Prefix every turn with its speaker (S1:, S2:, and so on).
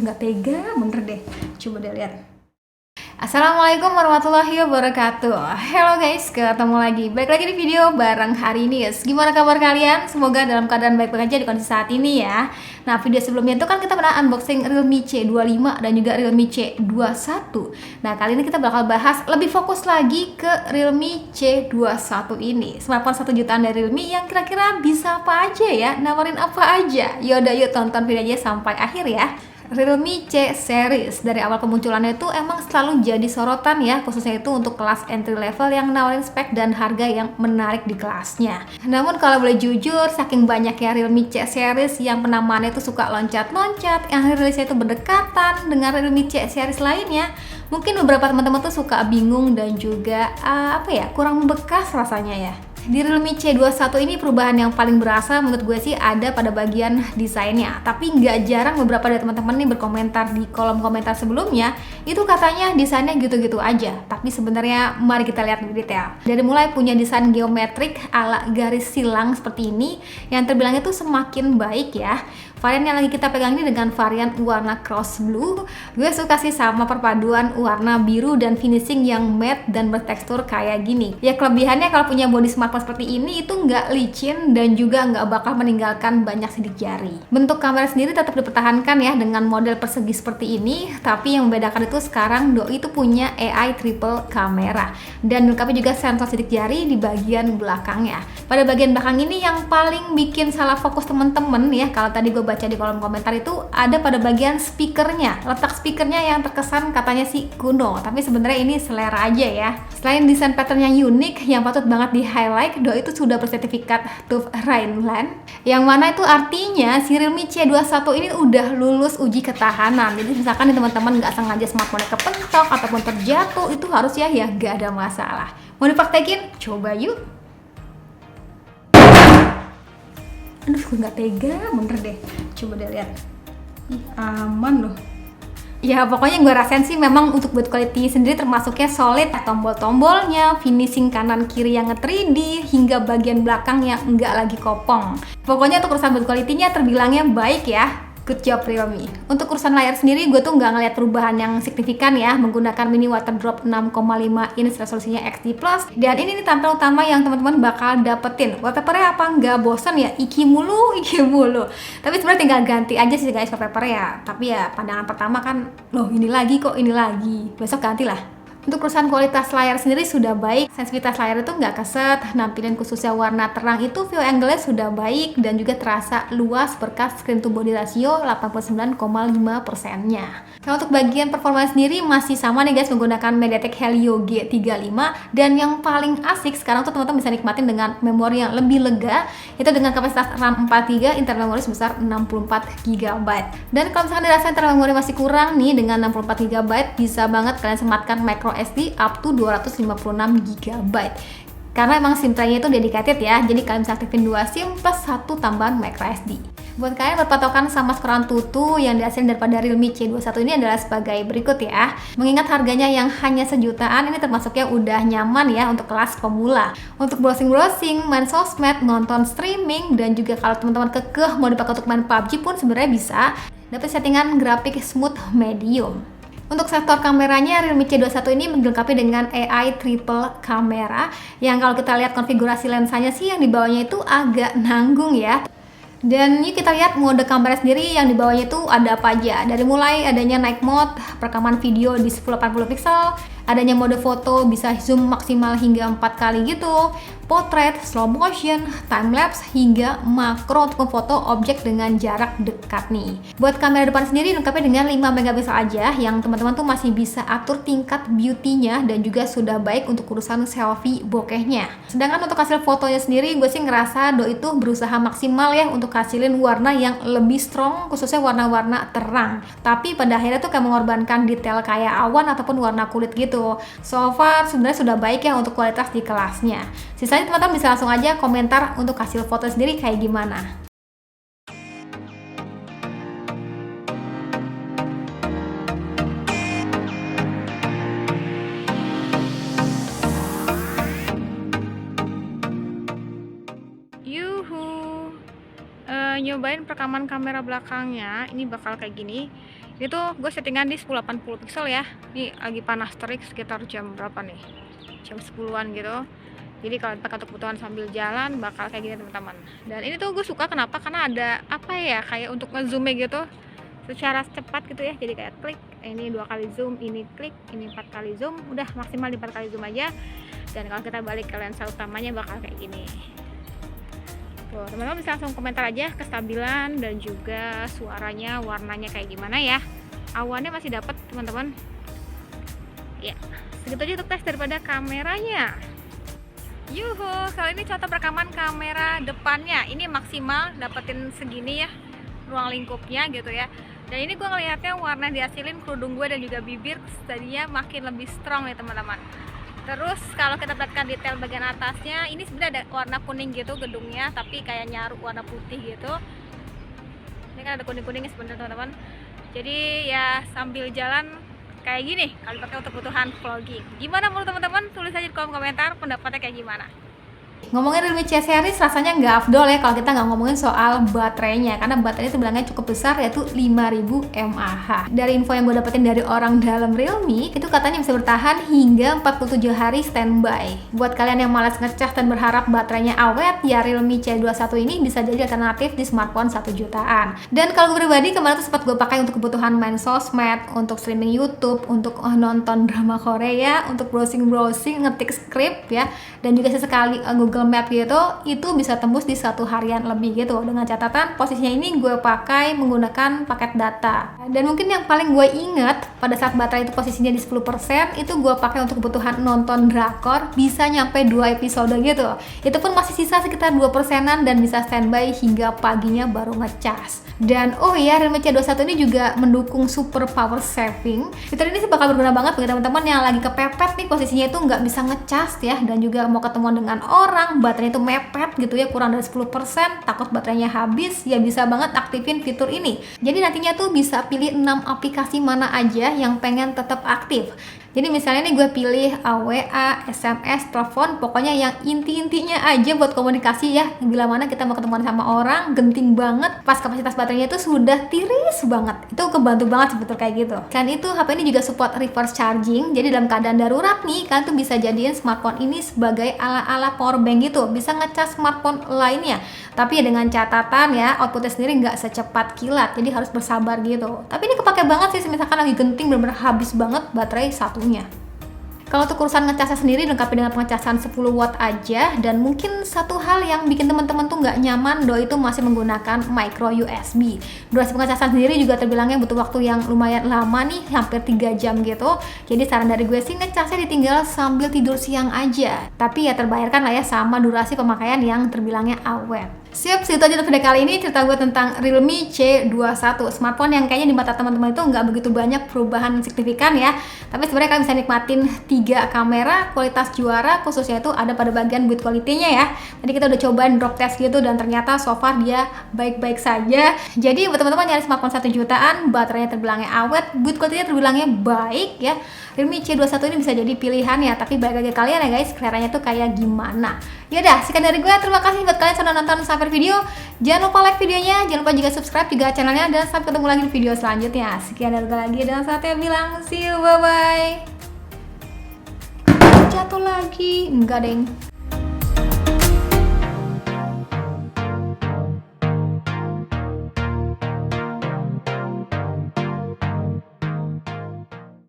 S1: gue nggak tega bener deh. Coba deh lihat. Assalamualaikum warahmatullahi wabarakatuh. Hello guys, ketemu lagi. Balik lagi di video bareng Hari News. Gimana kabar kalian? Semoga dalam keadaan baik-baik aja di kondisi saat ini ya. Nah, video sebelumnya itu kan kita pernah unboxing Realme C25 dan juga Realme C21. Nah, kali ini kita bakal bahas lebih fokus lagi ke Realme C21 ini. Smartphone 1 jutaan dari Realme yang kira-kira bisa apa aja ya? Nawarin apa aja? Yaudah, yuk tonton videonya sampai akhir ya. Realme C series dari awal kemunculannya itu emang selalu jadi sorotan ya, khususnya itu untuk kelas entry level yang nawarin spek dan harga yang menarik di kelasnya. Namun kalau boleh jujur, saking banyaknya Realme C series yang penamaannya itu suka loncat-loncat, yang rilisnya itu berdekatan dengan Realme C series lainnya, mungkin beberapa teman-teman tuh suka bingung dan juga kurang membekas rasanya ya. Di Realme C21 ini perubahan yang paling berasa menurut gue sih ada pada bagian desainnya. Tapi nggak jarang beberapa dari teman-teman nih berkomentar di kolom komentar sebelumnya, itu katanya desainnya gitu-gitu aja. Tapi sebenarnya mari kita lihat lebih detail. Dari mulai punya desain geometrik ala garis silang seperti ini, yang terbilang itu semakin baik ya. Varian yang lagi kita pegang ini dengan varian warna cross blue. Gue suka sih sama perpaduan warna biru dan finishing yang matte dan bertekstur kayak gini. Ya kelebihannya kalau punya body smartphone seperti ini itu nggak licin dan juga nggak bakal meninggalkan banyak sidik jari. Bentuk kamera sendiri tetap dipertahankan ya dengan model persegi seperti ini. Tapi yang membedakan itu sekarang Doi itu punya AI triple kamera dan dilengkapi juga sensor sidik jari di bagian belakangnya. Pada bagian belakang ini yang paling bikin salah fokus temen-temen ya, kalau tadi gue baca di kolom komentar itu ada pada bagian speakernya. Letak speakernya yang terkesan katanya sih kuno, tapi sebenarnya ini selera aja ya. Selain desain pattern yang unik yang patut banget di highlight, Doi itu sudah bersertifikat TÜV Rheinland, yang mana itu artinya si Realme C21 ini udah lulus uji ketahanan. Jadi misalkan nih teman-teman nggak sengaja smartphone kepentok ataupun terjatuh, itu harus ya nggak ada masalah. Mau dipraktekin? Coba yuk. Aduh, gue nggak tega bener deh. Coba deh lihat. Ih, aman loh. Ya pokoknya gue rasain sih memang untuk build quality sendiri termasuknya solid, tombol-tombolnya, finishing kanan kiri yang nge-3D, hingga bagian belakang yang nggak lagi kopong. Pokoknya untuk urusan build quality-nya terbilangnya baik ya. Good job Realme. Untuk urusan layar sendiri gue tuh nggak ngeliat perubahan yang signifikan ya, menggunakan mini water drop 6,5 inch resolusinya XD+. Dan ini nih tampilan utama yang teman-teman bakal dapetin. Wallpapernya apa nggak bosan ya? Iki mulu. Tapi sebenarnya tinggal ganti aja sih guys wallpaper ya. Tapi ya pandangan pertama kan, loh ini lagi. Besok gantilah. Untuk urusan kualitas layar sendiri sudah baik, sensitivitas layar itu nggak keset, nampilin khususnya warna terang itu view angle-nya sudah baik dan juga terasa luas berkat screen to body ratio 89,5%-nya. Kalau untuk bagian performa sendiri masih sama nih guys, menggunakan MediaTek Helio G35, dan yang paling asik sekarang tuh teman-teman bisa nikmatin dengan memori yang lebih lega, itu dengan kapasitas RAM 4GB, internal memori sebesar 64GB. Dan kalau misalkan dirasa internal memori masih kurang nih, dengan 64GB bisa banget kalian sematkan micro SD up to 256GB. Karena emang SIM tray-nya itu dedicated ya, jadi kalian bisa aktifin 2 SIM plus 1 tambahan micro SD. Buat kalian berpatokan sama skor Antutu yang dihasilkan daripada Realme C21 ini adalah sebagai berikut ya. Mengingat harganya yang hanya sejutaan, ini termasuknya udah nyaman ya untuk kelas pemula. Untuk browsing, main sosmed, nonton streaming, dan juga kalau teman-teman kekeh mau dipakai untuk main PUBG pun sebenarnya bisa. Dapat settingan grafik smooth medium. Untuk sektor kameranya, Realme C21 ini dilengkapi dengan AI triple kamera, yang kalau kita lihat konfigurasi lensanya sih yang di bawahnya itu agak nanggung ya. Dan ini kita lihat mode kamera sendiri yang di bawahnya itu ada apa aja. Dari mulai adanya night mode, perekaman video di 1080 pixel, adanya mode foto bisa zoom maksimal hingga 4 kali gitu, potret, slow motion, time lapse, hingga makro untuk memfoto objek dengan jarak dekat nih. Buat kamera depan sendiri dilengkapi dengan 5 megapiksel aja, yang teman-teman tuh masih bisa atur tingkat beauty-nya dan juga sudah baik untuk urusan selfie bokehnya. Sedangkan untuk hasil fotonya sendiri, gue sih ngerasa Doi itu berusaha maksimal ya untuk hasilin warna yang lebih strong, khususnya warna-warna terang. Tapi pada akhirnya tuh kayak mengorbankan detail kayak awan ataupun warna kulit gitu. So far sebenarnya sudah baik ya untuk kualitas di kelasnya. Sisanya teman-teman bisa langsung aja komentar untuk hasil foto sendiri kayak gimana. Yuhu, nyobain perekaman kamera belakangnya, ini bakal kayak gini. Itu gue settingan di 1080 pixel ya. Ini lagi panas terik sekitar jam berapa nih? Jam 10-an gitu. Jadi kalau pakai untuk kebutuhan sambil jalan bakal kayak gini teman-teman. Dan ini tuh gue suka kenapa? Karena ada apa ya, kayak untuk ngezoomnya gitu secara cepat gitu ya. Jadi kayak klik, ini 2 kali zoom, ini klik, ini 4 kali zoom, udah maksimal di 4 kali zoom aja. Dan kalau kita balik ke lensa utamanya bakal kayak gini. Tuh, teman-teman bisa langsung komentar aja kestabilan dan juga suaranya, warnanya kayak gimana ya. Awannya masih dapat teman-teman. Ya, segitu aja untuk tes daripada kameranya. Yuhu, kali ini contoh rekaman kamera depannya. Ini maksimal dapetin segini ya, ruang lingkupnya gitu ya. Dan ini gue ngelihatnya warna dihasilin kerudung gue dan juga bibir tadinya makin lebih strong nih teman-teman. Terus kalau kita perhatikan detail bagian atasnya, ini sebenarnya ada warna kuning gitu gedungnya, tapi kayak nyaru warna putih gitu. Ini kan ada kuning-kuningnya sebenarnya teman-teman. Jadi ya sambil jalan kayak gini kalau pakai untuk kebutuhan vlogging. Gimana menurut teman-teman? Tulis aja di kolom komentar pendapatnya kayak gimana. Ngomongin Realme C series rasanya nggak afdol ya kalau kita nggak ngomongin soal baterainya, karena baterainya terbilangnya cukup besar, yaitu 5000 mAh. Dari info yang gue dapetin dari orang dalam Realme, itu katanya bisa bertahan hingga 47 hari standby. Buat kalian yang malas ngecas dan berharap baterainya awet, ya Realme C21 ini bisa jadi alternatif di smartphone 1 jutaan. Dan kalau gue pribadi kemarin tuh sempat gue pakai untuk kebutuhan main sosmed, untuk streaming YouTube, untuk nonton drama Korea, untuk browsing-browsing, ngetik skrip ya, dan juga sesekali Google Map gitu, itu bisa tembus di 1 harian lebih gitu. Dengan catatan posisinya ini gue pakai menggunakan paket data. Dan mungkin yang paling gue inget pada saat baterai itu posisinya di 10%, itu gue pakai untuk kebutuhan nonton drakor, bisa nyampe 2 episode gitu. Itu pun masih sisa sekitar 2%-an dan bisa standby hingga paginya baru ngecas. Dan oh iya, Realme C21 ini juga mendukung super power saving. Fitur ini sih bakal berguna banget bagi teman-teman yang lagi kepepet nih posisinya itu nggak bisa ngecas ya, dan juga mau ketemuan dengan orang, baterainya itu mepet gitu ya, kurang dari 10%, takut baterainya habis, ya bisa banget aktifin fitur ini. Jadi nantinya tuh bisa pilih 6 aplikasi mana aja yang pengen tetap aktif. Jadi misalnya nih gue pilih WA, SMS, telepon, pokoknya yang inti-intinya aja buat komunikasi ya. Bila mana kita mau ketemuan sama orang, genting banget, pas kapasitas baterainya itu sudah tiris banget. Itu kebantu banget sebetul kayak gitu. Selain itu, HP ini juga support reverse charging. Jadi dalam keadaan darurat nih, kalian tuh bisa jadiin smartphone ini sebagai ala-ala power bank gitu. Bisa ngecas smartphone lainnya. Tapi ya dengan catatan ya, outputnya sendiri nggak secepat kilat. Jadi harus bersabar gitu. Tapi ini kepake banget sih, misalkan lagi genting bener-bener habis banget baterai satunya. Kalau untuk urusan ngecasnya sendiri dilengkapi dengan pengecasan 10 watt aja, dan mungkin satu hal yang bikin teman-teman tuh nggak nyaman, doi itu masih menggunakan micro USB. Durasi pengecasan sendiri juga terbilangnya butuh waktu yang lumayan lama nih, hampir 3 jam gitu. Jadi saran dari gue sih ngecasnya ditinggal sambil tidur siang aja. Tapi ya terbayarkan lah ya sama durasi pemakaian yang terbilangnya awet. Siap, segitu aja untuk video kali ini cerita gue tentang Realme C21, smartphone yang kayaknya di mata teman-teman itu nggak begitu banyak perubahan signifikan ya. Tapi sebenarnya kalian bisa nikmatin 3 kamera kualitas juara, khususnya itu ada pada bagian build quality-nya ya. Tadi kita udah cobain drop test gitu dan ternyata so far dia baik-baik saja. Jadi buat teman-teman nyari smartphone 1 jutaan, baterainya terbilangnya awet, build quality-nya terbilangnya baik ya. Realme C21 ini bisa jadi pilihan ya, tapi balik lagi kalian ya guys, seleranya tuh kayak gimana. Yaudah, sekian dari gue, terima kasih buat kalian sudah nonton sampai video. Jangan lupa like videonya, jangan lupa juga subscribe juga channelnya, dan sampai ketemu lagi di video selanjutnya. Sekian dari gue lagi, dan saatnya bilang see you, bye-bye. Jatuh lagi, enggak deng.